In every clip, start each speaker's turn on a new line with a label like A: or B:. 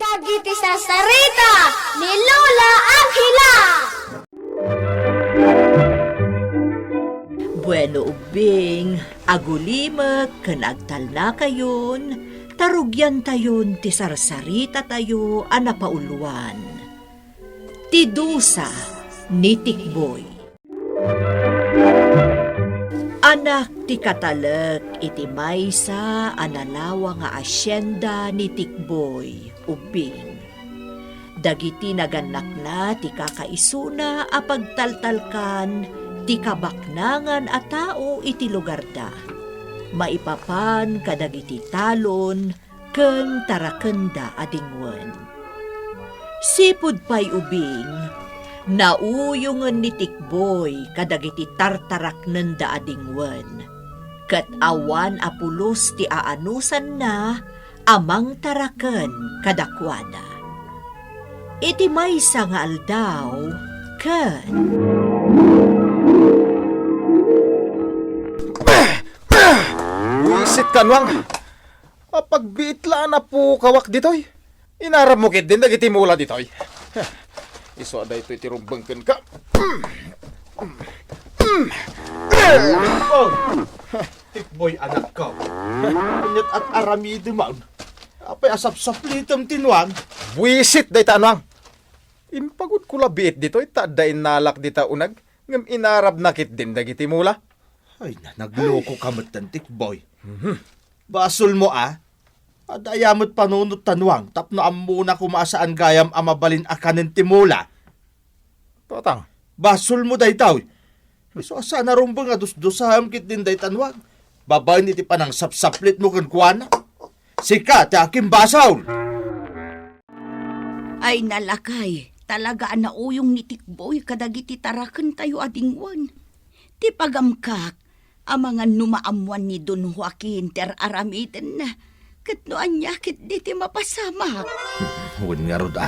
A: Dagiti sasarita ni Lola Angela.
B: Bueno ubing, agulimek kanagtal na kayon, tarugyan tayon ti sarsarita tayo anapauluan. Ti dusa ni Tikboy. Anak ti katalek iti maysa ananawa nga asyenda ni Tikboy ubing. Dagiti naganak na ti kakaisuna a pagtaltalkan ti kabaknangan a tao iti lugar da. Maipapan kadagiti talon ken tarakenda adingwen. Sipud pay ubing, nauyungan ni Tikboy kadagiti tartaraknen da adingwen. Ket awan apulos ti aanusan na amang taraken kadakwada. Iti maysa nga aldaw ken
C: Wisit kanwang. Pagbiitlaan na po kawak ditoy. Inarap mo kit din dagiti mula ditoy. Iso ada ito itirumbangken ka.
D: Oh, Tikboy anak ka. Kunyat at aramido man. Apay asap-saplitam tinwang.
C: Wisit day tanwang. Impagod ko labiit ditoy. Tadain nalak dita unag. Ngam inarap na kit din dagiti mula.
D: Ay na, nagloko ka matan, Tikboy. Basol mo Adayamot panunot tanwang. Tapno amuna kumasaan gayam amabalin akanin timula.
C: Totang.
D: Basol mo daytaw. So asa narumbang nga dus-dusaham kit din day tanwang. Babayin iti panang sapsaplit mo kan kuwana. Sika, ti aking basaw.
E: Ay nalakay, talaga nauyong ni Tikboy kadagiti taraken tayo adingwan. Ti pagamkak, ang mga numaamuan ni Don Joaquin ter aramiten na, ket no anyakit di ti mapasamak.
D: Huwag nga rod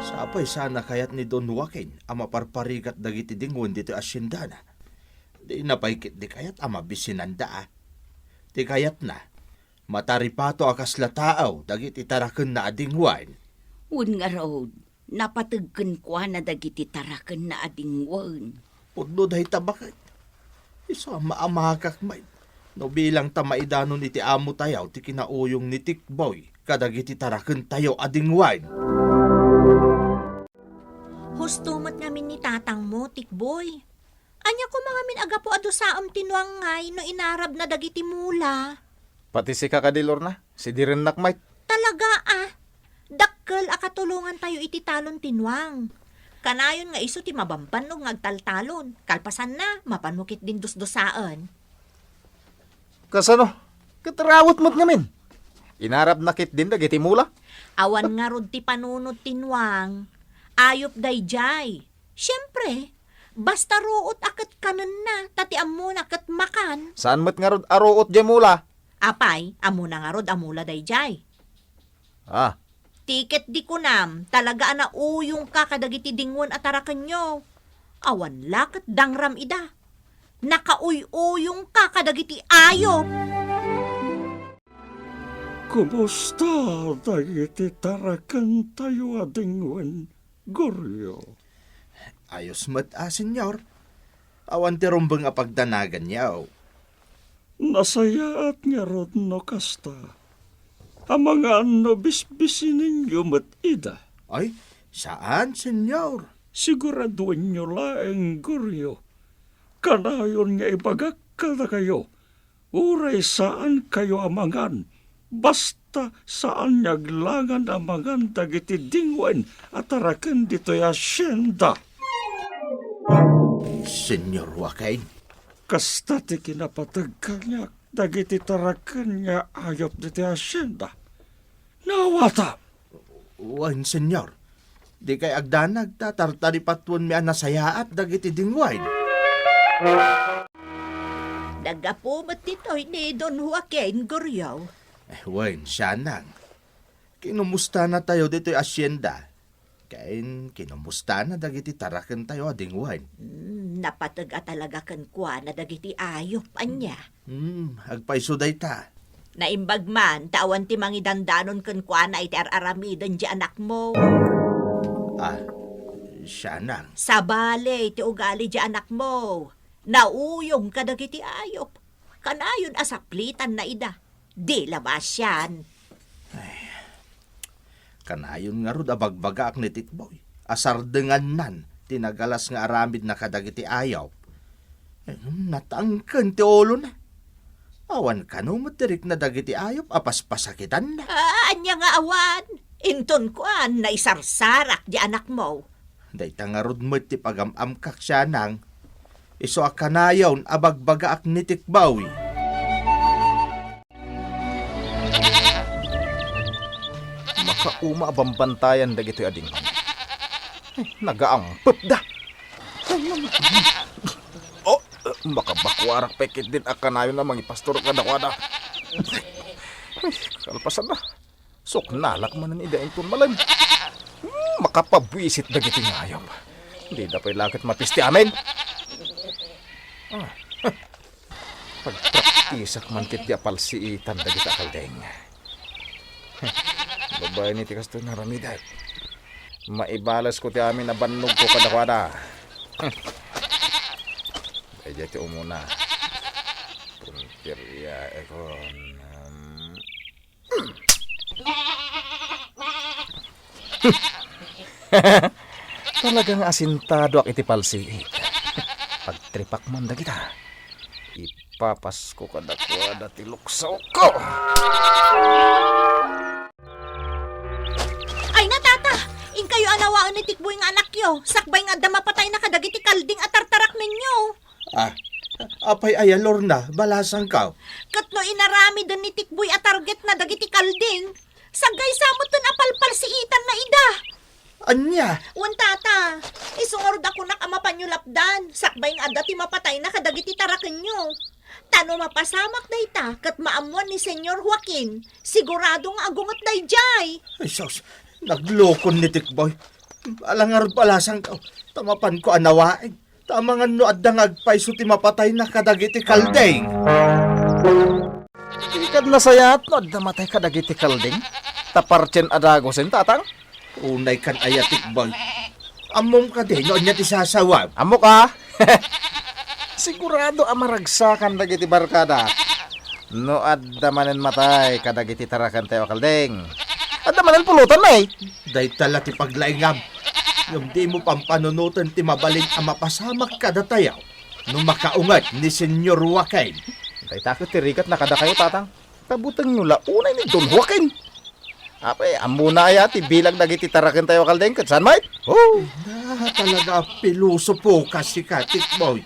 D: Sapay sana kayat ni Don Joaquin ang maparparigat dagiti dingon dito asyendana. Di napaikit di kayat ang mabisinanda Di kayat na, mataripato akas lataaw dagiti taraken na adingwan.
E: Un nga rod, napatagken kwa na dagiti taraken na adingwan.
D: Pudno dahi tabakit. Isa maamakak may. No bilang tamaidanon iti amo tayaw ti kinauyong ni Tikboy kadagiti taraken tayo adingwan.
F: Hustumot ngamin ni tatang mo, Tikboy. Anya ko mga minaga po ado saam tinuang ngay no inarab na dagiti mula.
C: Pati si kakadilor na. Si diren nakmait.
F: Talaga dakkel akatulungan tayo iti talon tinuang. Kanayon nga iso ti mabampan no ngagtaltalon. Kalpasan na, mapanukit din dusdusaan.
C: Kasano? Katarawot mo't ngamin. Inarap na kit din dagiti mula.
F: Awan nga rod ti panunod tinuang. Ayop dayjay. Siyempre, basta ruot akat kanan na, tati amo na kat makan.
C: Saan mo't nga rod aruot di mula?
F: Apay, amo na nga rod amula dayjay. Tiket di kunam, talaga na uyong ka kadagiti dingon at tarakan nyo. Awan lakat dangram ida. Nakauy-uyong ka kadagiti ayop.
G: Kumusta dagiti taraken tayo adingwen, Goryo?
D: Ayos mat senyor. Awan ti rumbang apagdanagan niyaw.
G: Nasaya at nga rod no kasta. Ang mga bisbisin ninyo mat ida.
D: Ay, saan, senyor?
G: Siguraduhin nyo laeng, Goryo. Kanayon nga ibagak ka na kayo. Uray saan kayo amangan. Basta saan nyaglangan amangan dagiti dingwen at taraken dito'y asyenda.
D: Senyor Joaquin.
G: Kasta ti kinapatagkan niya dagiti taraken nga ayop dito'y asyenda. Nawata!
D: Wan, senyor. Di kay agdanag tatartari patwon mi anasayaat dagiti dingwain.
F: Nagapumat dito'y ni Don Joaquin Goryo.
D: Wan, siya nang. Kinumusta na tayo dito'y asyenda. Kain, kinumusta na dagiti taraken tayo adingwain.
F: Napatag talaga kan kwa na dagiti ayop anya.
D: Agpaiso day ta.
F: Naimbag man, tawan ti mangidandanon ken kuana iti araramidan di anak mo.
D: Siya nang.
F: Sabale iti ugali di anak mo. Nauyong kadagiti ayop. Kanayon asaplitan na ida. Di labas yan.
D: Kanayon nga rod abagbaga ak ni Tikboy. Asar dengan nan, tinagalas nga aramid na kadagiti ayaw. Natangken ti ulo na. Awan ka no matirik na dagiti ayop, apas pasakitan na.
F: Anya nga awan. Inton kuan na isarsarak di anak mo.
D: Dayta nga rod mo ti pagamamkak siya nang. Iso akanayaw abagbaga ak ni Tikboy.
C: Makauma abambantayan dagiti ading. Nagaangpep da. Oh, makabakwarak pekit din akanayon na mga pastor kadakwada. Kalpasan na. Sok nalak man ang idain tun malam. Makapabwisit dagiti ngayam. Hindi na pa'y lakit mapisti amin. Pagpraktisak man kit di apalsiitan dagiti akaldeng. Babae ni tikas to naramidat. Maibalas ko ti amin na bannog ko kadakwada. Ay jati umuna. Puntirya ekon. Talagang asintado ak iti palsiit. Pagtripak man da kita. Ipapas ko kadakwada ti luksaw ko.
F: Ay na tata! In kayo anawaan ni Tikboy nga anak yo. Sakbay nga damapatay na kadagiti kalding at tartarak ninyo.
D: Apay ayalor na, balasang ka.
F: Katno inarami doon ni Tikboy at target na dagiti kalding. Sagay samot doon apalpal si Itan na ida.
D: Anya?
F: Wan tata, isungorod ako na kamapanyulapdan. Sakbay nga dati mapatay na kadagiti taraken nyo. Tano mapasamak dayta kat maamuan ni Senyor Joaquin. Siguradong agungat dayjay.
D: Ay sos, naglokon ni Tikboy. Alangar balasang ka. Tamapan ko anawain. Tamangan no addang agpay ti mapatay na kadagiti kaldeng.
C: Ikad na sayat no adda matay kadagiti kalding. Taparchen adagosen tatang.
D: Unay kan aya Tikboy. Amom ka din, no anya ti sasawab.
C: Amo ka? Sigurado amaragsakan dagiti barkada. No adda manen matay kadagiti tarakan tayo kaldeng. Adda manen pulutan na eh.
D: Day tala ti paglaingam. Yung di mo pampanunutan ti mabalin ang mapasamak kada tayaw. Nung makaungat ni Senyor Joaquin.
C: Day takot tirikat na kada kayo tatang. Kabutang nula unay ni Don Joaquin. Apay, amuna ay ati bilang dagiti tarakan tayo kaldeng kat saan mait? Oh!
D: Talaga piluso po kasi ka, Tikboy.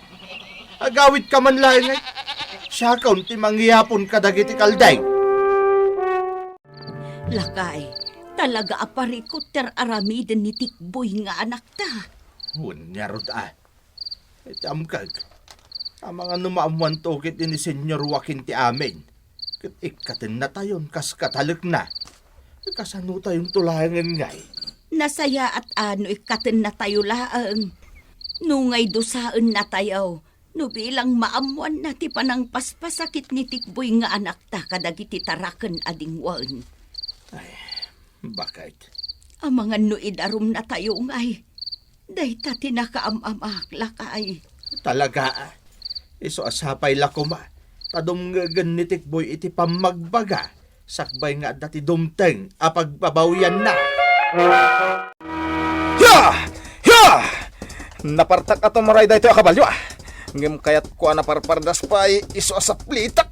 D: Agawit ka man lang eh. Siya kaun ti mangyapon ka dagiti kaldeng.
E: Lakay, talaga aparikot ter aramiden ni Tikboy nga anak ta.
D: Hunyarot Tamkag. Ang mga numaamuan tokit ni Senyor Joaquin ti amin. Ikatin na tayon kas katalak na. Kasano tayong tulangan ngay.
E: Nasaya at ano ikaten na tayo laang. Nungay dosaan na tayo. No bilang maamuan na ti panang paspasakit ni Tikboy nga anak ta kadagiti taraken adingwan.
D: Bakit?
E: Ang mga nuidarum na tayo ngay. Day ta tinakaamamak lakay.
D: Talaga Iso asapay lakuma. Tadong ni Tikboy iti pamagbaga. Sakbay nga dati dumteng apagbabawian na.
C: Ya! Ya! Napartak ato maray dahito akabalyo Ngem kayat ko naparpardas pa iso asaplitak.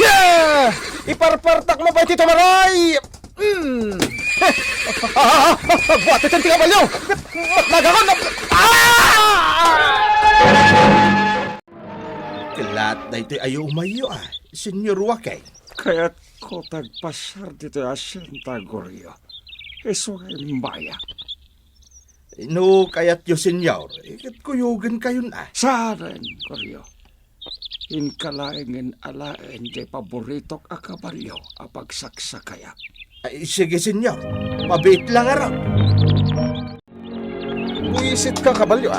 C: Ya! Iparpartak mo pa iti maray! Buat ito ang kabalyo! Nagakon na...
D: Kilat dahito ayo umayo Senyor Joaquin.
G: Kaya't ko tagpasar dito asyenta goryo. Eso kay mbaya.
D: No, kayat yo senyor. Ikat kuyugan kayo na.
G: Saren goryo. Inkalaengin alaen di paboritok akabaryo apagsaksa kaya.
D: Ay, sige senyor. Mabit lang araw.
C: Buisit ka kabalyo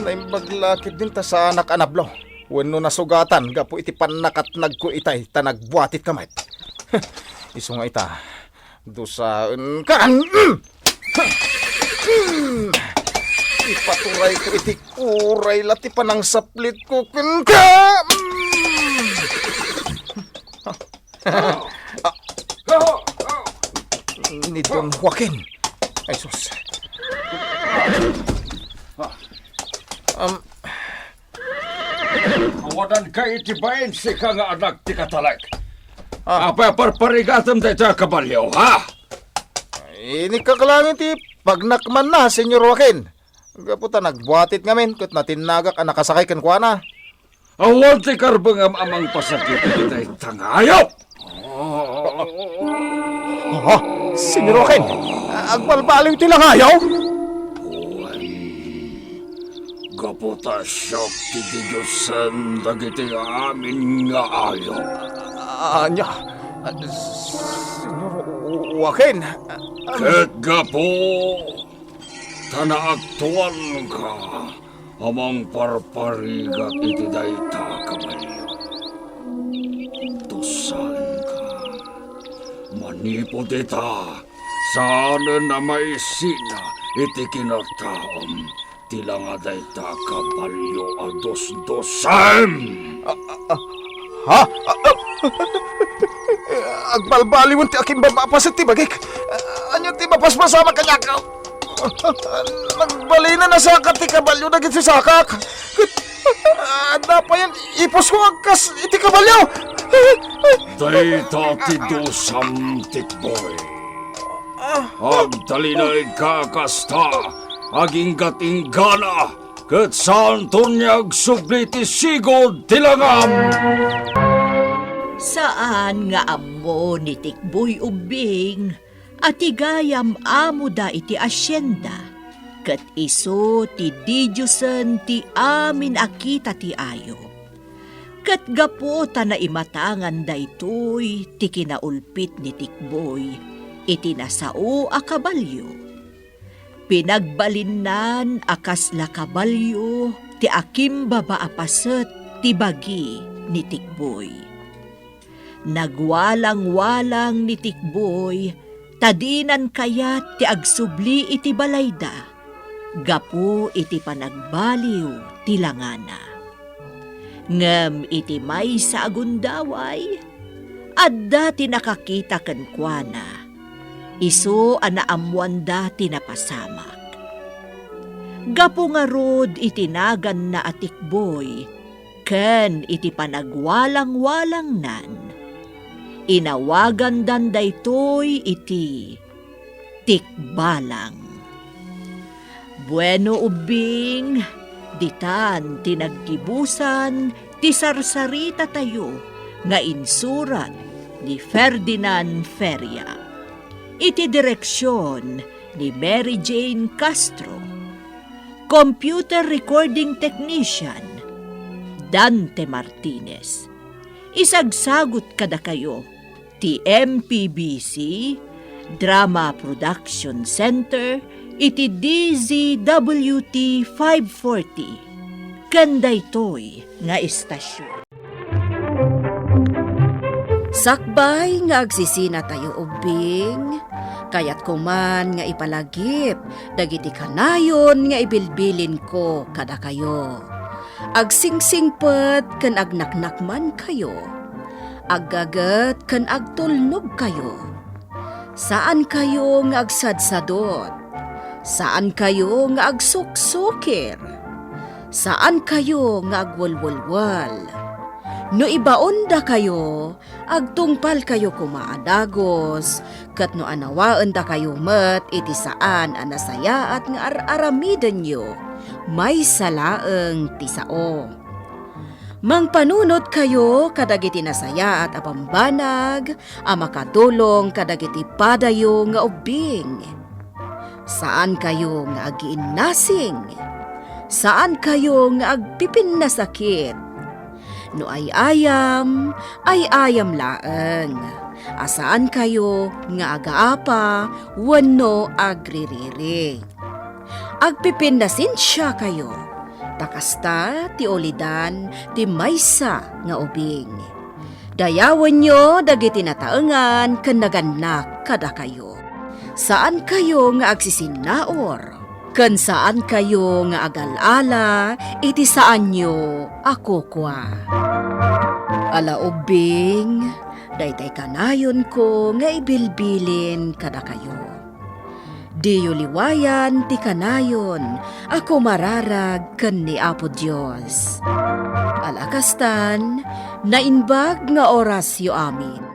C: Naimbag lakit din ta sa anak anablo. Wano nasugatan, gapo iti panakat nagko itay, tanagbuatit kamay. Iso nga ita, dusaan kan! Ipaturay ko iti kuray, lati pa ng saplit ko, ka! Ni Don Joaquin. Ay, sus.
G: Awadan ka itibayin si ka nga anak ti katalag. Apa parparigatam da ita kabalyo, ha?
C: Ini kakalangin ti pagnakman na, Senyor Joaquin. Gaputa nagbuatit ngamin, kat natinagak ang nakasakay kan kuha na.
G: Awan ti karbang amang pasakit ita itangayop!
C: Senyor Joaquin, agbalbaliw ti lang ayaw.
G: Kaputa syok ti Diyosan dagiti amin nga ayo.
C: Anya, Senyor Joaquin.
G: Ket gapo, tanaagtuan ka, amang parparigat iti dayta kabalyo. Tusan ka, manipod ita, sana na maisina iti kinataom. Tila nga dayta kabalyo a dos-dosam!
C: Ha? Agbalbaliwan ti aking babapas at ti bagik. Anyo ti mapaspasama kanya ka. Nagbalina na sakat ti kabalyo na si sakak. Anda pa yan, ipos ko agkas iti kabalyo.
G: Dayta ti dosam tikboy. Agdalinay kakasta. Aging gatinggana, ket saan tunyag subliti sigod tilangam.
B: Saan nga amo ni Tikboy ubing, at igayam amo da iti asyenda, ket iso ti Diyosen ti amin akita ti ayo. Ket gapo ta na imatangan daytoy ti kinaulpit ni Tikboy, iti nasao a kabalyo. Pinagbalinnan akas lakabalyo ti akim babaapaset ti bagi ni Tikboy. Nagwalang-walang ni Tikboy, tadinan kayat ti agsubli iti balayda, gapu iti panagbaliw ti langana. Ngem iti may sa agundaway, adda ti nakakita ken kuana, iso anaamuan dati napasamak. Gapo nga rod itinagan na atikboy, ken iti panagwalang-walang nan. Inawagan dan daytoy iti tikbalang. Bueno ubing, ditan tinaggibusan, ti sarsarita tayo, nga insurat ni Ferdinand Feria. Iti direksyon ni Mary Jane Castro. Computer Recording Technician Dante Martinez. Isagsagot kada kayo ti MPBC Drama Production Center iti DZWT 540 kandaytoy nga istasyon. Sakbay nga agsisina tayo ubing, kayat kuman nga ipalagip, dagiti kanayon nga ibilbilin ko kada kayo. Agsingsingpet ken agnaknakman kayo, aggagat ken agtulnog kayo. Saan kayo nga agsadsadot? Saan kayo nga agsuksukir? Saan kayo nga agwalwalwal? No ibaon da kayo, agtungpal kayo kumaadagos, kat no anawaan da kayo met iti saan anasaya at nga aramiden nyo, may salaeng tisao. Mangpanunot kayo kadagiti nasaya at apambanag, amakadulong kadagiti padayo nga ubing. Saan kayo nga agiinnasing? Saan kayo nga agpipin na sakit? No ay ayam laeng. Asaan kayo nga agaapa, wano agririri. Agpipindasin siya kayo,
H: takasta ti ulidan ti maysa nga ubing. Dayawan nyo dagiti nataengan ken naganak kada kayo. Saan kayo nga agsisinaor? Ken saan kayo nga agalala, iti saan nyo ako kwa. Ala ubing, daytay kanayon ko nga ibilbilin kada kayo. Diyo liwayan ti kanayon, ako mararag ken ni Apo Dios. Alakastan, nainbag nga oras yo amin.